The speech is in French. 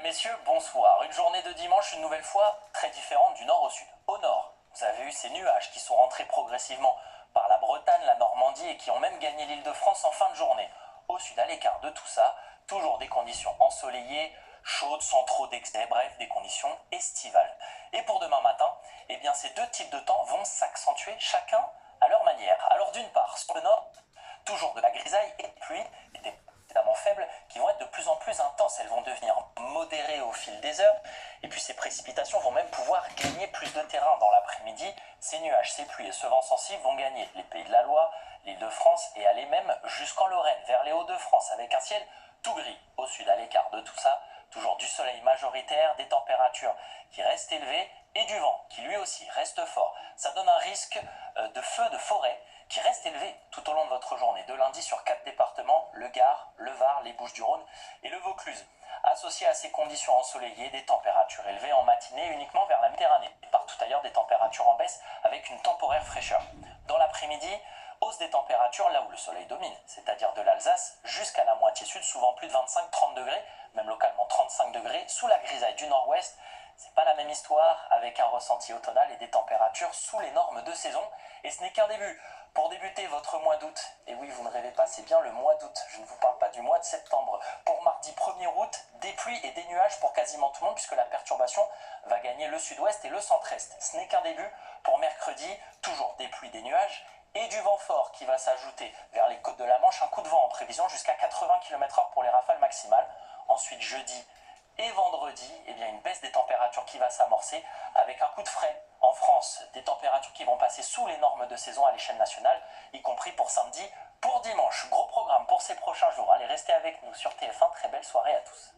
messieurs, bonsoir. Une journée de dimanche, une nouvelle fois, très différente du nord au sud. Au nord, vous avez eu ces nuages qui sont rentrés progressivement par la Bretagne, la Normandie et qui ont même gagné l'Île-de-France en fin de journée. Au sud, à l'écart de tout ça, toujours des conditions ensoleillées, chaudes, sans trop d'excès, bref, des conditions estivales. Et pour demain matin, eh bien, ces deux types de temps vont s'accentuer chacun à leur manière. Alors d'une part, sur le nord, toujours de la grisaille et des pluies, évidemment faibles, qui vont être de plus en plus intenses. Elles vont devenir modérées au fil des heures. Et puis ces précipitations vont même pouvoir gagner plus de terrain dans l'après-midi. Ces nuages, ces pluies et ce vent sensible vont gagner les Pays de la Loire, l'Île-de-France et aller même jusqu'en Lorraine, vers les Hauts-de-France, avec un ciel tout gris. Au sud, à l'écart de tout ça, toujours du soleil majoritaire, des températures qui restent élevées et du vent qui lui aussi reste fort. Ça donne un risque de feu de forêt qui reste élevé tout au long de votre journée. De lundi sur 4 départements, le Gard, le Var, les Bouches-du-Rhône et le Vaucluse. Associé à ces conditions ensoleillées, des températures élevées en matinée uniquement vers la Méditerranée. Et partout ailleurs, des températures en baisse avec une temporaire fraîcheur. Dans l'après-midi, hausse des températures là où le soleil domine, c'est-à-dire de l'Alsace jusqu'à la moitié sud, souvent plus de 25-30 degrés, même localement 35 degrés, sous la grisaille du nord-ouest. C'est pas la même histoire, avec un ressenti automnal et des températures sous les normes de saison. Et ce n'est qu'un début. Pour débuter votre mois d'août, et oui, vous ne rêvez pas, c'est bien le mois d'août, je ne vous parle pas du mois de septembre. Pour mardi 1er août, des pluies et des nuages pour quasiment tout le monde, puisque la perturbation va gagner le sud-ouest et le centre-est. Ce n'est qu'un début. Pour mercredi, toujours des pluies, des nuages et du vent fort qui va s'ajouter vers les côtes de la Manche. Un coup de vent en prévision jusqu'à 80 km/h pour les rafales maximales. Ensuite, jeudi et vendredi, eh bien, une baisse des températures qui va s'amorcer avec un coup de frais en France, des températures qui vont passer sous les normes de saison à l'échelle nationale, y compris pour samedi, pour dimanche. Gros programme pour ces prochains jours. Allez, restez avec nous sur TF1. Très belle soirée à tous.